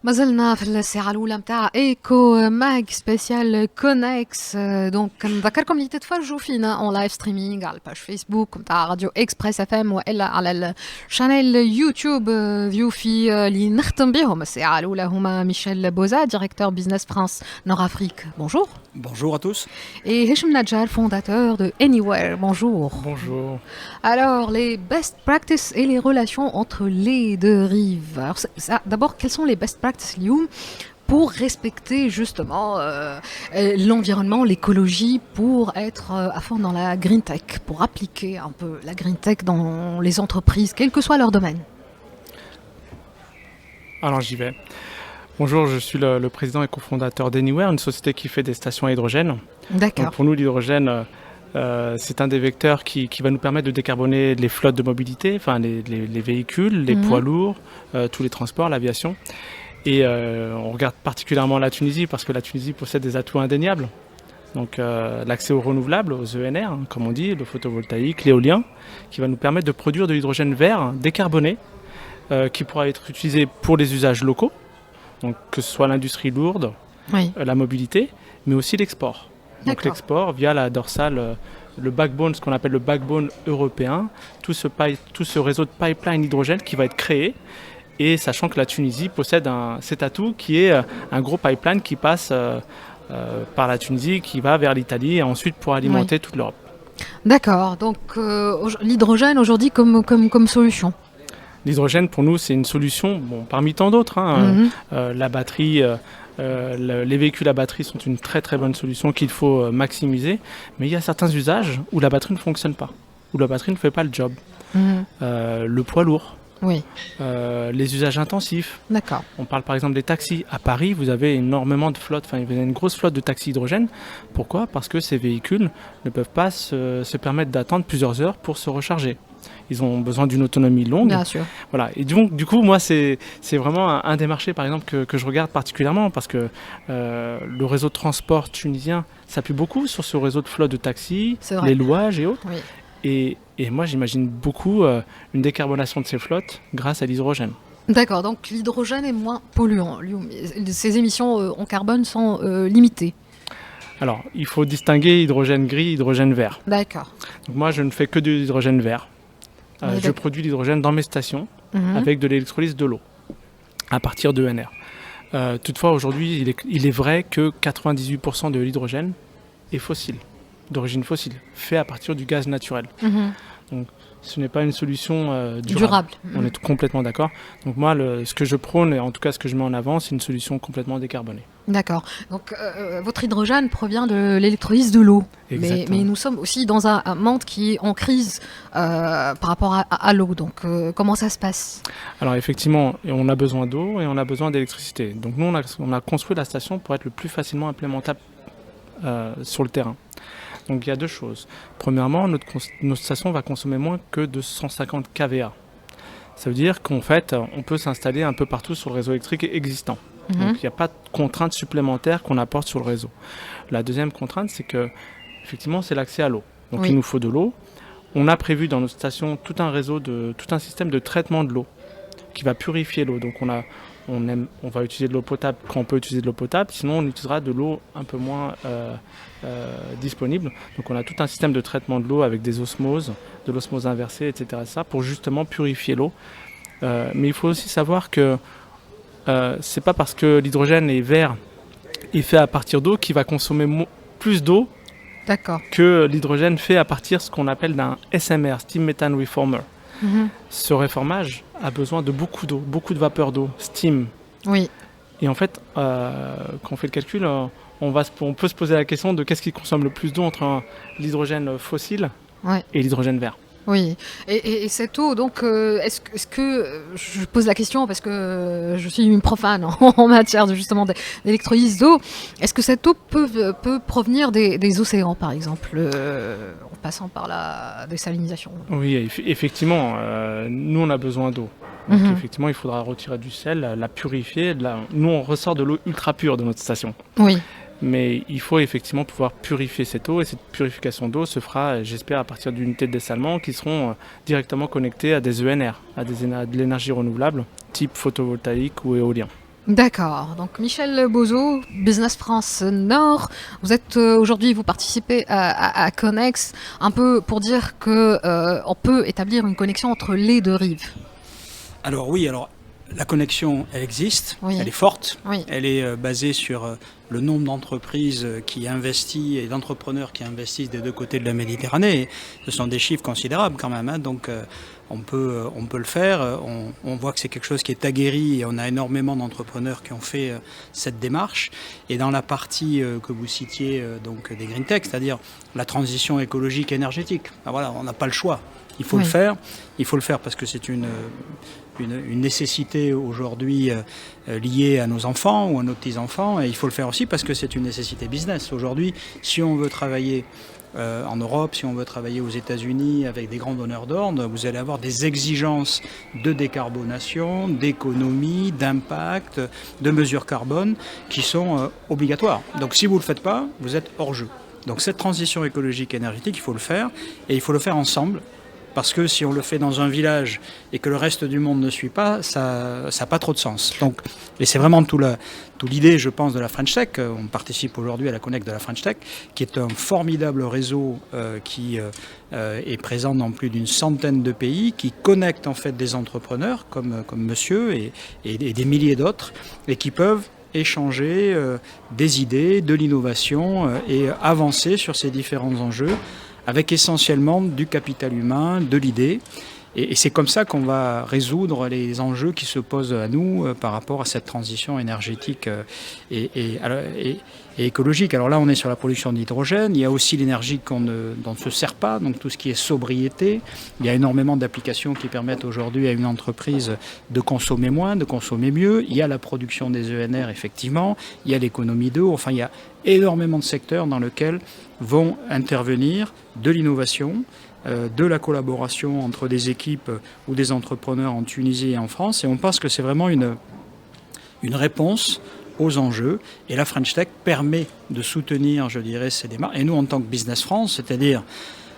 ما زلنا في الساعة الأولى متاع ايكو ماج سبيسيال كونكس. دونك نذكركم اللي تتفرجوا فينا اون لايف ستريمينغ على الباج فيسبوك متاع راديو اكسبريس اف ام والا على الشانيل يوتيوب فيو في اللي نختم بهم الساعة الأولى هما ميشيل بوزا ديريكتور بيزنس فرانس نور افريك. بونجور. Bonjour à tous. Et Hicham Nadjar, fondateur de Anywhere. Bonjour. Bonjour. Alors, les best practices et les relations entre les deux rives. Alors, d'abord, quelles sont les best practices Lioum pour respecter justement l'environnement, l'écologie, pour être à fond dans la green tech, pour appliquer un peu la green tech dans les entreprises, quel que soit leur domaine? Alors j'y vais. Bonjour, je suis le président et cofondateur d'Anywhere, une société qui fait des stations à hydrogène. D'accord. Donc pour nous, l'hydrogène, c'est un des vecteurs qui va nous permettre de décarboner les flottes de mobilité, enfin les véhicules, les poids lourds, tous les transports, l'aviation. Et on regarde particulièrement la Tunisie parce que la Tunisie possède des atouts indéniables. Donc l'accès aux renouvelables, aux ENR, comme on dit, le photovoltaïque, l'éolien, qui va nous permettre de produire de l'hydrogène vert, décarboné, qui pourra être utilisé pour les usages locaux. Donc, que ce soit l'industrie lourde, Oui. La mobilité, mais aussi l'export. Donc D'accord. l'export via la dorsale, le backbone, ce qu'on appelle le backbone européen, tout ce réseau de pipeline hydrogène qui va être créé. Et sachant que la Tunisie possède cet atout qui est un gros pipeline qui passe par la Tunisie, qui va vers l'Italie et ensuite pour alimenter toute l'Europe. D'accord. Donc, l'hydrogène aujourd'hui comme solution. L'hydrogène, pour nous, c'est une solution parmi tant d'autres. La batterie, les véhicules à batterie sont une très très bonne solution qu'il faut maximiser. Mais il y a certains usages où la batterie ne fonctionne pas, où la batterie ne fait pas le job. Le poids lourd, Oui. les usages intensifs. D'accord. On parle par exemple des taxis. À Paris, vous avez énormément de flottes, vous avez une grosse flotte de taxis hydrogène. Pourquoi ? Parce que ces véhicules ne peuvent pas se permettre d'attendre plusieurs heures pour se recharger. Ils ont besoin d'une autonomie longue. Bien sûr. Voilà. Et donc, du coup, moi, c'est vraiment un des marchés, par exemple, que je regarde particulièrement parce que le réseau de transport tunisien s'appuie beaucoup sur ce réseau de flotte de taxis, les louages et autres. Oui. Et moi, j'imagine beaucoup une décarbonation de ces flottes grâce à l'hydrogène. D'accord, donc l'hydrogène est moins polluant. Ses émissions en carbone sont limitées. Alors, il faut distinguer hydrogène gris et hydrogène vert. D'accord. Donc moi, je ne fais que de l'hydrogène vert. Je produis l'hydrogène dans mes stations avec de l'électrolyse de l'eau à partir d'ENR. Toutefois, aujourd'hui, il est vrai que 98% de l'hydrogène est fossile, d'origine fossile, fait à partir du gaz naturel. Donc, ce n'est pas une solution durable. On est complètement d'accord. Donc moi, ce que je prône, et en tout cas ce que je mets en avant, c'est une solution complètement décarbonée. D'accord. Donc votre hydrogène provient de l'électrolyse de l'eau. Mais nous sommes aussi dans un monde qui est en crise par rapport à l'eau. Donc comment ça se passe ? Alors effectivement, on a besoin d'eau et on a besoin d'électricité. Donc nous, on a construit la station pour être le plus facilement implémentable sur le terrain. Donc il y a deux choses. Premièrement, notre station va consommer moins que de 150 kVA. Ça veut dire qu'en fait, on peut s'installer un peu partout sur le réseau électrique existant. Donc il n'y a pas de contraintes supplémentaires qu'on apporte sur le réseau. La deuxième contrainte, c'est que effectivement, c'est l'accès à l'eau. Donc il nous faut de l'eau. On a prévu dans notre station tout un système de traitement de l'eau qui va purifier l'eau. Donc on va utiliser de l'eau potable quand on peut utiliser de l'eau potable, sinon on utilisera de l'eau un peu moins disponible. Donc on a tout un système de traitement de l'eau avec des osmoses, de l'osmose inversée, etc. Ça, pour justement purifier l'eau. Mais il faut aussi savoir que c'est pas parce que l'hydrogène est vert et fait à partir d'eau qu'il va consommer plus d'eau que l'hydrogène fait à partir de ce qu'on appelle d'un SMR, Steam Methane Reformer. Ce réformage a besoin de beaucoup d'eau, beaucoup de vapeur d'eau, steam. Oui. Et en fait, quand on fait le calcul, on peut se poser la question de qu'est-ce qui consomme le plus d'eau entre l'hydrogène fossile et l'hydrogène vert. Oui, et cette eau, donc, est-ce que, je pose la question parce que je suis une profane en matière justement d'électrolyse d'eau, est-ce que cette eau peut provenir des océans, par exemple, en passant par la désalinisation ? Oui, effectivement, nous on a besoin d'eau. Donc effectivement, il faudra retirer du sel, la purifier. Nous on ressort de l'eau ultra pure de notre station. Oui. Mais il faut effectivement pouvoir purifier cette eau et cette purification d'eau se fera, j'espère, à partir d'unités de dessalement qui seront directement connectées à des ENR, à de l'énergie renouvelable, type photovoltaïque ou éolien. D'accord. Donc Michel Bozo, Business France Nord, vous êtes aujourd'hui, vous participez à Connex, un peu pour dire que on peut établir une connexion entre les deux rives. Alors oui, la connexion, elle existe, Oui. elle est forte, Oui. elle est basée sur le nombre d'entreprises qui investissent et d'entrepreneurs qui investissent des deux côtés de la Méditerranée. Et ce sont des chiffres considérables quand même, hein, donc on peut le faire. On voit que c'est quelque chose qui est aguerri et on a énormément d'entrepreneurs qui ont fait cette démarche. Et dans la partie que vous citiez donc des Green Tech, c'est-à-dire la transition écologique et énergétique, ben voilà, on n'a pas le choix. Il faut le faire. Il faut le faire parce que c'est une nécessité aujourd'hui liée à nos enfants ou à nos petits-enfants. Et il faut le faire aussi parce que c'est une nécessité business. Aujourd'hui, si on veut travailler en Europe, si on veut travailler aux États-Unis avec des grands donneurs d'ordre, vous allez avoir des exigences de décarbonation, d'économie, d'impact, de mesures carbone qui sont obligatoires. Donc si vous ne le faites pas, vous êtes hors jeu. Donc cette transition écologique et énergétique, il faut le faire et il faut le faire ensemble. Parce que si on le fait dans un village et que le reste du monde ne suit pas, ça n'a pas trop de sens. Donc, et c'est vraiment tout l'idée, je pense, de la French Tech. On participe aujourd'hui à la Connect de la French Tech, qui est un formidable réseau qui est présent dans plus d'une centaine de pays, qui connecte en fait des entrepreneurs comme monsieur et des milliers d'autres, et qui peuvent échanger des idées, de l'innovation et avancer sur ces différents enjeux, avec essentiellement du capital humain, de l'idée. Et c'est comme ça qu'on va résoudre les enjeux qui se posent à nous par rapport à cette transition énergétique et écologique. Alors là, on est sur la production d'hydrogène. Il y a aussi l'énergie dont on ne se sert pas, donc tout ce qui est sobriété. Il y a énormément d'applications qui permettent aujourd'hui à une entreprise de consommer moins, de consommer mieux. Il y a la production des ENR, effectivement. Il y a l'économie d'eau. Enfin, il y a énormément de secteurs dans lesquels vont intervenir de l'innovation, de la collaboration entre des équipes ou des entrepreneurs en Tunisie et en France. Et on pense que c'est vraiment une réponse aux enjeux. Et la French Tech permet de soutenir, je dirais, ces démarches. Et nous, en tant que Business France, c'est-à-dire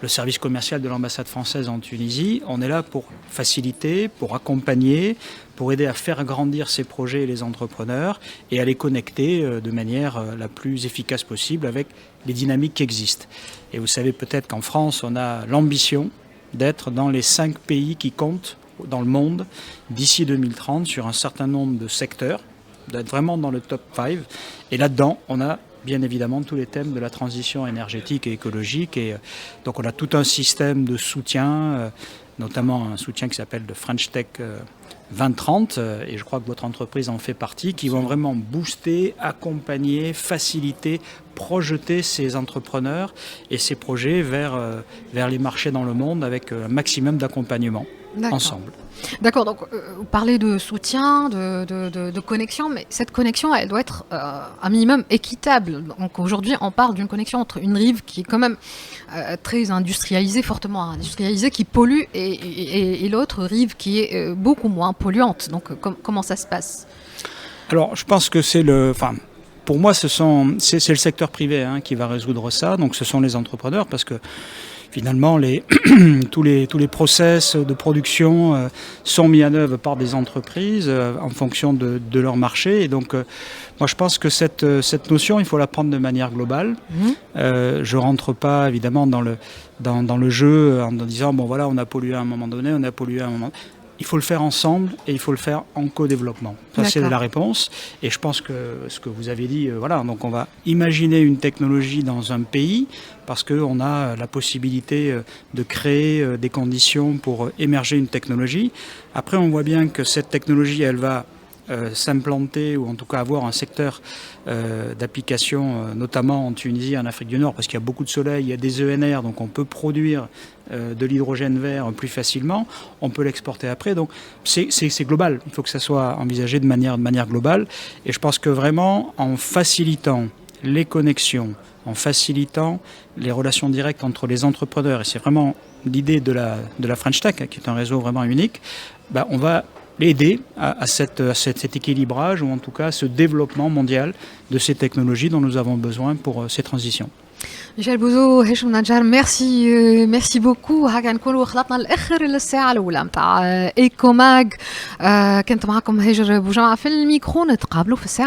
le service commercial de l'ambassade française en Tunisie, on est là pour faciliter, pour accompagner, pour aider à faire grandir ces projets et les entrepreneurs et à les connecter de manière la plus efficace possible avec les dynamiques qui existent. Et vous savez peut-être qu'en France, on a l'ambition d'être dans les 5 pays qui comptent dans le monde d'ici 2030 sur un certain nombre de secteurs, d'être vraiment dans le top 5. Et là-dedans, on a bien évidemment tous les thèmes de la transition énergétique et écologique. Et donc on a tout un système de soutien, notamment un soutien qui s'appelle le French Tech 2030, et je crois que votre entreprise en fait partie, qui vont vraiment booster, accompagner, faciliter, projeter ces entrepreneurs et ces projets vers les marchés dans le monde avec un maximum d'accompagnement ensemble. D'accord, donc vous parlez de soutien, de connexion, mais cette connexion, elle doit être un minimum équitable. Donc aujourd'hui, on parle d'une connexion entre une rive qui est quand même très industrialisée, fortement industrialisée, qui pollue, et l'autre rive qui est beaucoup moins polluante. Donc comment ça se passe ? Alors, je pense que pour moi, c'est le secteur privé qui va résoudre ça. Donc, ce sont les entrepreneurs, parce que finalement, tous les process de production sont mis en œuvre par des entreprises en fonction de leur marché. Et donc, moi, je pense que cette notion, il faut la prendre de manière globale. Je rentre pas, évidemment, dans le jeu en disant, bon, voilà, on a pollué à un moment donné, on a pollué à un moment donné. Il faut le faire ensemble et il faut le faire en co-développement. Ça, c'est la réponse. Et je pense que ce que vous avez dit, voilà, donc on va imaginer une technologie dans un pays parce qu'on a la possibilité de créer des conditions pour émerger une technologie. Après, on voit bien que cette technologie, elle va s'implanter ou en tout cas avoir un secteur d'application, notamment en Tunisie, en Afrique du Nord, parce qu'il y a beaucoup de soleil, il y a des ENR, donc on peut produire de l'hydrogène vert plus facilement, on peut l'exporter après. Donc c'est global, il faut que ça soit envisagé de manière globale. Et je pense que vraiment, en facilitant les connexions, en facilitant les relations directes entre les entrepreneurs, et c'est vraiment l'idée de la French Tech, qui est un réseau vraiment unique, on va aider à cet équilibrage ou en tout cas ce développement mondial de ces technologies dont nous avons besoin pour ces transitions. ميشيل بوزو هشام نجار ميرسي بوكو. هكا نكونوا خلطنا الاخر الساعه الاولى نتاع ايكو ماج. كنت معكم هاجر بوجمعه في الميكرو، نتقابلوا في الساعه